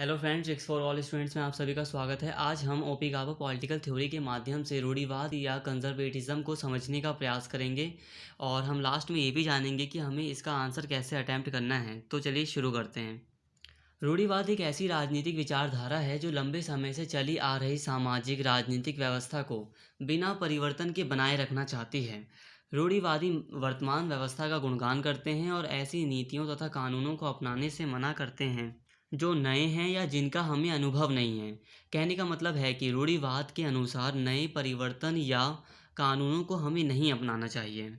Hello friends, tricks for all students में आप सभी का स्वागत है। आज हम ओपिगावा पॉलिटिकल थ्योरी के माध्यम से रूढ़िवाद या कंजर्वेटिज्म को समझने का प्रयास करेंगे और हम लास्ट में ये भी जानेंगे कि हमें इसका आंसर कैसे अटैम्प्ट करना है। तो चलिए शुरू करते हैं। रूढ़िवाद एक ऐसी राजनीतिक विचारधारा है जो लंबे समय से चली आ रही सामाजिक राजनीतिक व्यवस्था को बिना परिवर्तन के बनाए रखना चाहती है। रूढ़िवादी वर्तमान व्यवस्था का गुणगान करते हैं और ऐसी नीतियों तथा कानूनों को अपनाने से मना करते हैं जो नए हैं या जिनका हमें अनुभव नहीं है। कहने का मतलब है कि रूढ़िवाद के अनुसार नए परिवर्तन या कानूनों को हमें नहीं अपनाना चाहिए।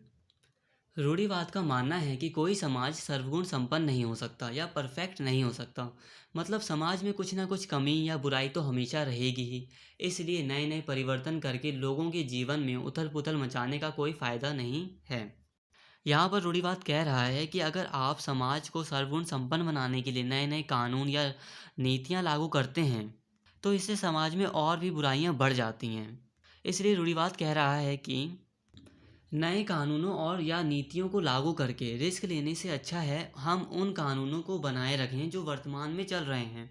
रूढ़िवाद का मानना है कि कोई समाज सर्वगुण संपन्न नहीं हो सकता या परफेक्ट नहीं हो सकता। मतलब समाज में कुछ ना कुछ कमी या बुराई तो हमेशा रहेगी ही। इसलिए नए नए परिवर्तन करके लोगों के जीवन में उथल पुथल मचाने का कोई फायदा नहीं है। यहाँ पर रूढ़िवाद कह रहा है कि अगर आप समाज को सर्वगुण संपन्न बनाने के लिए नए नए कानून या नीतियाँ लागू करते हैं तो इससे समाज में और भी बुराइयाँ बढ़ जाती हैं। इसलिए रूढ़िवाद कह रहा है कि नए कानूनों और या नीतियों को लागू करके रिस्क लेने से अच्छा है हम उन कानूनों को बनाए रखें जो वर्तमान में चल रहे हैं।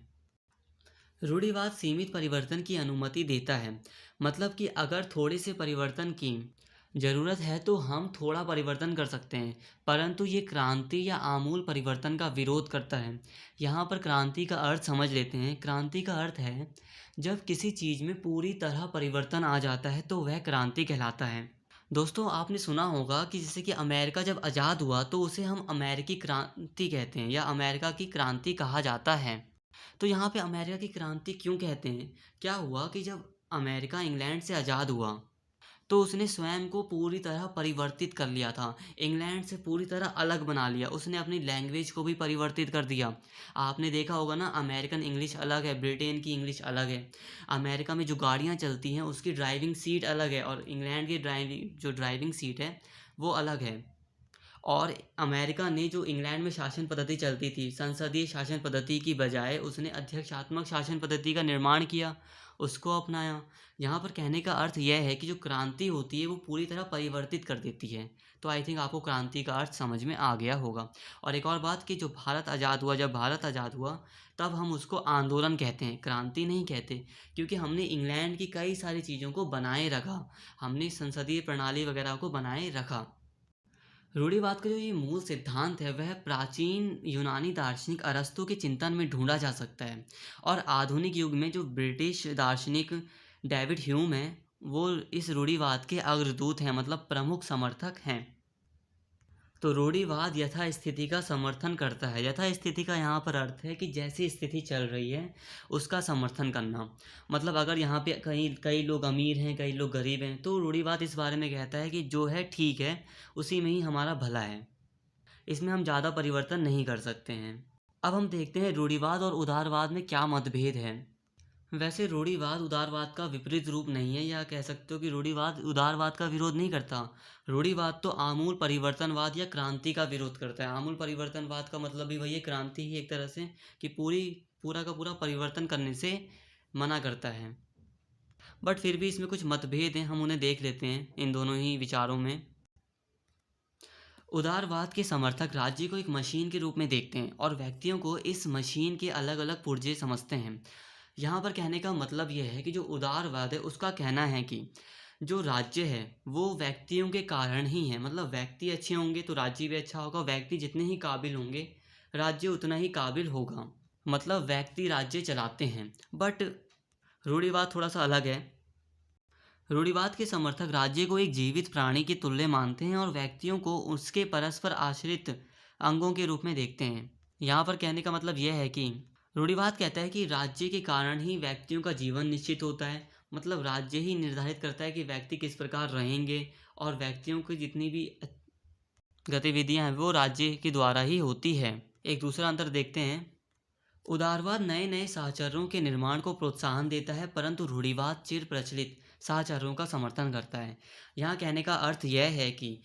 रूढ़िवाद सीमित परिवर्तन की अनुमति देता है। मतलब कि अगर थोड़े से परिवर्तन की ज़रूरत है तो हम थोड़ा परिवर्तन कर सकते हैं, परंतु ये क्रांति या आमूल परिवर्तन का विरोध करता है। यहाँ पर क्रांति का अर्थ समझ लेते हैं। क्रांति का अर्थ है जब किसी चीज़ में पूरी तरह परिवर्तन आ जाता है तो वह क्रांति कहलाता है। दोस्तों, आपने सुना होगा कि जैसे कि अमेरिका जब आज़ाद हुआ तो उसे हम अमेरिकी क्रांति कहते हैं या अमेरिका की क्रांति कहा जाता है। तो यहाँ पे अमेरिका की क्रांति क्यों कहते हैं? क्या हुआ कि जब अमेरिका इंग्लैंड से आज़ाद हुआ तो उसने स्वयं को पूरी तरह परिवर्तित कर लिया था। इंग्लैंड से पूरी तरह अलग बना लिया। उसने अपनी लैंग्वेज को भी परिवर्तित कर दिया। आपने देखा होगा ना, अमेरिकन इंग्लिश अलग है, ब्रिटेन की इंग्लिश अलग है। अमेरिका में जो गाड़ियाँ चलती हैं उसकी ड्राइविंग सीट अलग है और इंग्लैंड की ड्राइविंग सीट है वो अलग है। और अमेरिका ने जो इंग्लैंड में शासन पद्धति चलती थी, संसदीय शासन पद्धति की बजाय उसने अध्यक्षात्मक शासन पद्धति का निर्माण किया, उसको अपनाया। यहाँ पर कहने का अर्थ यह है कि जो क्रांति होती है वो पूरी तरह परिवर्तित कर देती है। तो आई थिंक आपको क्रांति का अर्थ समझ में आ गया होगा। और एक और बात कि जो भारत आज़ाद हुआ, जब भारत आज़ाद हुआ तब हम उसको आंदोलन कहते हैं, क्रांति नहीं कहते। क्योंकि हमने इंग्लैंड की कई सारी चीज़ों को बनाए रखा, हमने संसदीय प्रणाली वगैरह को बनाए रखा। रूढ़िवाद का जो ये मूल सिद्धांत है वह प्राचीन यूनानी दार्शनिक अरस्तू के चिंतन में ढूंढा जा सकता है और आधुनिक युग में जो ब्रिटिश दार्शनिक डेविड ह्यूम है वो इस रूढ़िवाद के अग्रदूत हैं, मतलब प्रमुख समर्थक हैं। तो रूढ़िवाद यथास्थिति का समर्थन करता है। यथास्थिति का यहाँ पर अर्थ है कि जैसी स्थिति चल रही है उसका समर्थन करना। मतलब अगर यहाँ पे कहीं कई लोग अमीर हैं, कई लोग गरीब हैं, तो रूढ़िवाद इस बारे में कहता है कि जो है ठीक है, उसी में ही हमारा भला है, इसमें हम ज़्यादा परिवर्तन नहीं कर सकते हैं। अब हम देखते हैं रूढ़िवाद और उदारवाद में क्या मतभेद है। वैसे रूढ़िवाद उदारवाद का विपरीत रूप नहीं है, या कह सकते हो कि रूढ़िवाद उदारवाद का विरोध नहीं करता। रूढ़िवाद तो आमूल परिवर्तनवाद या क्रांति का विरोध करता है। आमूल परिवर्तनवाद का मतलब भी वही है, क्रांति ही एक तरह से, कि पूरा का पूरा परिवर्तन करने से मना करता है। बट फिर भी इसमें कुछ मतभेद हैं, हम उन्हें देख लेते हैं इन दोनों ही विचारों में। उदारवाद के समर्थक राज्य को एक मशीन के रूप में देखते हैं और व्यक्तियों को इस मशीन के अलग अलग पुर्जे समझते हैं। यहाँ पर कहने का मतलब यह है कि जो उदारवाद है उसका कहना है कि जो राज्य है वो व्यक्तियों के कारण ही है। मतलब व्यक्ति अच्छे होंगे तो राज्य भी अच्छा होगा, व्यक्ति जितने ही काबिल होंगे राज्य उतना ही काबिल होगा। मतलब व्यक्ति राज्य चलाते हैं। बट रूढ़िवाद थोड़ा सा अलग है। रूढ़िवाद के समर्थक राज्य को एक जीवित प्राणी के तुल्य मानते हैं और व्यक्तियों को उसके परस्पर आश्रित अंगों के रूप में देखते हैं। यहाँ पर कहने का मतलब यह है कि रूढ़िवाद कहता है कि राज्य के कारण ही व्यक्तियों का जीवन निश्चित होता है। मतलब राज्य ही निर्धारित करता है कि व्यक्ति किस प्रकार रहेंगे और व्यक्तियों की जितनी भी गतिविधियां हैं वो राज्य के द्वारा ही होती है। एक दूसरा अंतर देखते हैं। उदारवाद नए नए साहचर्यों के निर्माण को प्रोत्साहन देता है, परंतु रूढ़िवाद चिर प्रचलित साहचर्यों का समर्थन करता है। यहाँ कहने का अर्थ यह है कि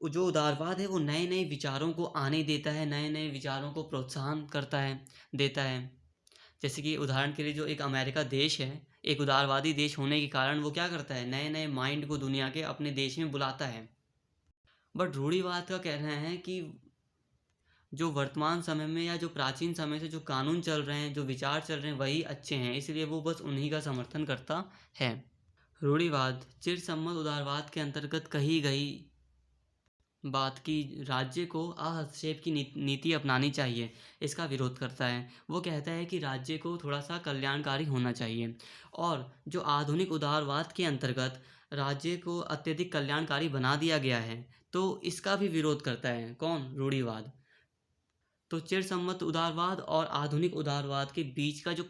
जो उदारवाद है वो नए नए विचारों को आने देता है, नए नए विचारों को प्रोत्साहन करता है, देता है। जैसे कि उदाहरण के लिए जो एक अमेरिका देश है, एक उदारवादी देश होने के कारण वो क्या करता है, नए नए माइंड को दुनिया के अपने देश में बुलाता है। बट रूढ़िवाद का कहना है कि जो वर्तमान समय में या जो प्राचीन समय से जो कानून चल रहे हैं, जो विचार चल रहे हैं वही अच्छे हैं, इसलिए वो बस उन्हीं का समर्थन करता है। रूढ़िवाद चिरसम्मत उदारवाद के अंतर्गत कही गई बात की राज्य को हस्तक्षेप की नीति अपनानी चाहिए, इसका विरोध करता है। वो कहता है कि राज्य को थोड़ा सा कल्याणकारी होना चाहिए, और जो आधुनिक उदारवाद के अंतर्गत राज्य को अत्यधिक कल्याणकारी बना दिया गया है, तो इसका भी विरोध करता है। कौन? रूढ़िवाद। तो चिरसम्मत उदारवाद और आधुनिक उदारवाद के बीच का जो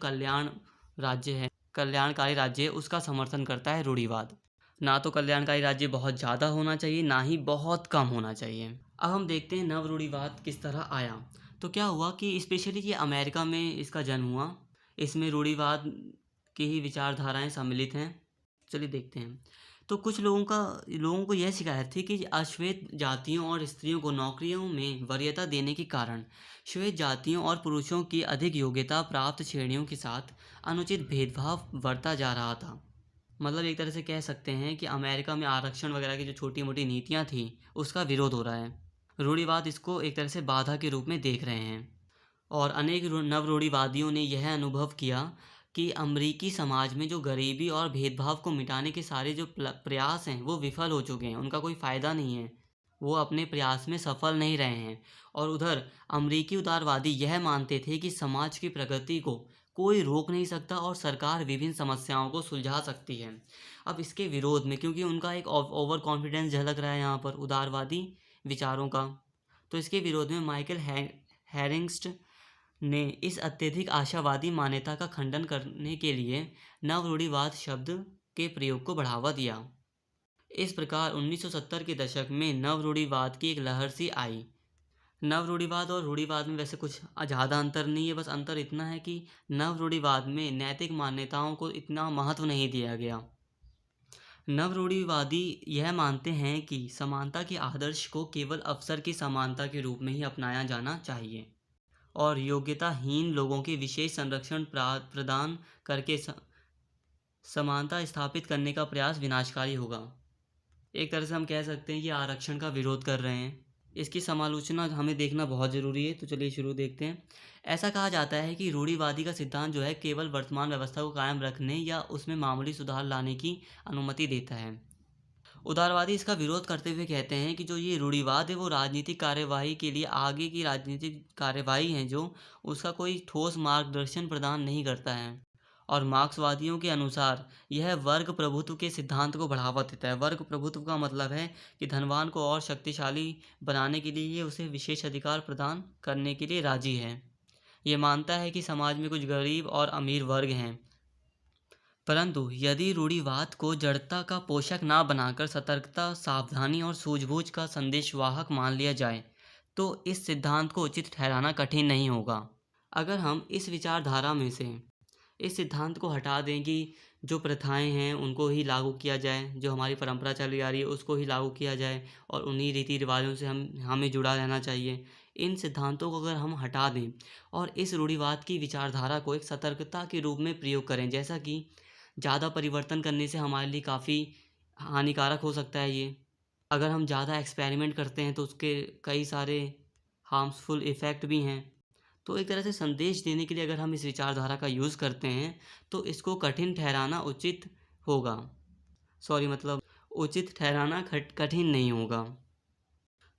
कल्याणकारी राज्य है, उसका समर्थन करता है रूढ़िवाद। ना तो कल्याणकारी राज्य बहुत ज़्यादा होना चाहिए, ना ही बहुत कम होना चाहिए। अब हम देखते हैं नव रूढ़िवाद किस तरह आया। तो क्या हुआ कि स्पेशली ये अमेरिका में इसका जन्म हुआ। इसमें रूढ़िवाद की ही विचारधाराएं सम्मिलित हैं। चलिए देखते हैं। तो कुछ लोगों को यह शिकायत थी कि अश्वेत जातियों और स्त्रियों को नौकरियों में वरीयता देने के कारण श्वेत जातियों और पुरुषों की अधिक योग्यता प्राप्त श्रेणियों के साथ अनुचित भेदभाव बरता जा रहा था। मतलब एक तरह से कह सकते हैं कि अमेरिका में आरक्षण वगैरह की जो छोटी मोटी नीतियां थी, उसका विरोध हो रहा है। रूढ़िवाद इसको एक तरह से बाधा के रूप में देख रहे हैं। और अनेक नव रूढ़िवादियों ने यह अनुभव किया कि अमरीकी समाज में जो गरीबी और भेदभाव को मिटाने के सारे जो प्रयास हैं, वो विफल हो चुके हैं। उनका कोई फ़ायदा नहीं है, वो अपने प्रयास में सफल नहीं रहे हैं। और उधर अमरीकी उदारवादी यह मानते थे कि समाज की प्रगति को कोई रोक नहीं सकता और सरकार विभिन्न समस्याओं को सुलझा सकती है। अब इसके विरोध में, क्योंकि उनका एक ओवर कॉन्फिडेंस झलक रहा है यहाँ पर उदारवादी विचारों का, तो इसके विरोध में माइकल हैरिंग्स्ट ने इस अत्यधिक आशावादी मान्यता का खंडन करने के लिए नवरूढ़िवाद शब्द के प्रयोग को बढ़ावा दिया। इस प्रकार 1970 के दशक में नवरूढ़िवाद की एक लहर सी आई। नवरूढ़िवाद और रूढ़िवाद में वैसे कुछ ज़्यादा अंतर नहीं है, बस अंतर इतना है कि नवरूढ़िवाद में नैतिक मान्यताओं को इतना महत्व नहीं दिया गया। नवरूढ़िवादी यह मानते हैं कि समानता के आदर्श को केवल अवसर की समानता के रूप में ही अपनाया जाना चाहिए, और योग्यताहीन लोगों के विशेष संरक्षण प्रदान करके समानता स्थापित करने का प्रयास विनाशकारी होगा। एक तरह से हम कह सकते हैं कि आरक्षण का विरोध कर रहे हैं। इसकी समालोचना हमें देखना बहुत ज़रूरी है। तो चलिए शुरू देखते हैं। ऐसा कहा जाता है कि रूढ़िवादी का सिद्धांत जो है केवल वर्तमान व्यवस्था को कायम रखने या उसमें मामूली सुधार लाने की अनुमति देता है। उदारवादी इसका विरोध करते हुए कहते हैं कि जो ये रूढ़िवाद है वो राजनीतिक कार्यवाही के लिए आगे की राजनीतिक कार्यवाही है जो उसका कोई ठोस मार्गदर्शन प्रदान नहीं करता है। और मार्क्सवादियों के अनुसार यह वर्ग प्रभुत्व के सिद्धांत को बढ़ावा देता है। वर्ग प्रभुत्व का मतलब है कि धनवान को और शक्तिशाली बनाने के लिए ये उसे विशेष अधिकार प्रदान करने के लिए राजी है। ये मानता है कि समाज में कुछ गरीब और अमीर वर्ग हैं, परंतु यदि रूढ़िवाद को जड़ता का पोषक ना बनाकर सतर्कता, सावधानी और सूझबूझ का संदेशवाहक मान लिया जाए तो इस सिद्धांत को उचित ठहराना कठिन नहीं होगा। अगर हम इस विचारधारा में से इस सिद्धांत को हटा दें कि जो प्रथाएं हैं उनको ही लागू किया जाए, जो हमारी परंपरा चली आ रही है उसको ही लागू किया जाए और उन्हीं रीति रिवाजों से हमें जुड़ा रहना चाहिए, इन सिद्धांतों को अगर हम हटा दें और इस रूढ़िवाद की विचारधारा को एक सतर्कता के रूप में प्रयोग करें, जैसा कि ज़्यादा परिवर्तन करने से हमारे लिए काफ़ी हानिकारक हो सकता है ये। अगर हम ज़्यादा एक्सपेरिमेंट करते हैं तो उसके कई सारे हार्मफुल इफ़ेक्ट भी हैं। तो एक तरह से संदेश देने के लिए अगर हम इस विचारधारा का यूज़ करते हैं तो इसको कठिन ठहराना उचित होगा। उचित ठहराना कठिन नहीं होगा।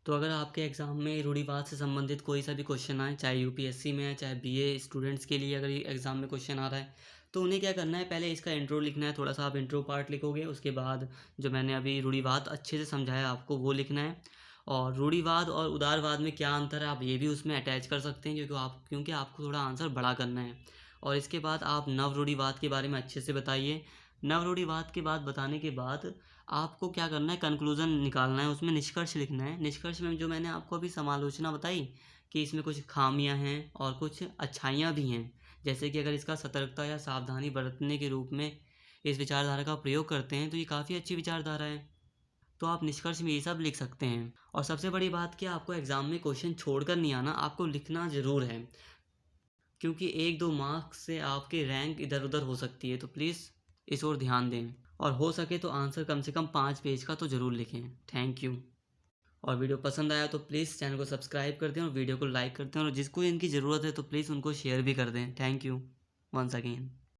तो अगर आपके एग्ज़ाम में रूढ़िवाद से संबंधित कोई सा भी क्वेश्चन आए, चाहे यूपीएससी में है, चाहे बीए स्टूडेंट्स के लिए अगर एग्ज़ाम में क्वेश्चन आ रहा है, तो उन्हें क्या करना है, पहले इसका इंट्रो लिखना है। थोड़ा सा आप इंट्रो पार्ट लिखोगे, उसके बाद जो मैंने अभी रूढ़िवाद अच्छे से समझाया आपको वो लिखना है। और रूढ़िवाद और उदारवाद में क्या अंतर है आप ये भी उसमें अटैच कर सकते हैं, क्योंकि आपको थोड़ा आंसर बड़ा करना है। और इसके बाद आप नव रूढ़िवाद के बारे में अच्छे से बताइए। नव रूढ़िवाद के बाद बताने के बाद आपको क्या करना है, कंक्लूज़न निकालना है, उसमें निष्कर्ष लिखना है। निष्कर्ष में जो मैंने आपको अभी समालोचना बताई कि इसमें कुछ खामियां हैं और कुछ अच्छाइयां भी हैं, जैसे कि अगर इसका सतर्कता या सावधानी बरतने के रूप में इस विचारधारा का प्रयोग करते हैं तो ये काफ़ी अच्छी विचारधारा है। तो आप निष्कर्ष में ये सब लिख सकते हैं। और सबसे बड़ी बात कि आपको एग्ज़ाम में क्वेश्चन छोड़कर नहीं आना, आपको लिखना ज़रूर है, क्योंकि 1-2 मार्क्स से आपकी रैंक इधर उधर हो सकती है। तो प्लीज़ इस ओर ध्यान दें, और हो सके तो आंसर कम से कम 5 पेज का तो ज़रूर लिखें। Thank you. और वीडियो पसंद आया तो प्लीज़ चैनल को सब्सक्राइब कर दें और वीडियो को लाइक कर दें, और जिसको इनकी ज़रूरत है तो प्लीज़ उनको शेयर भी कर दें। Thank you once again.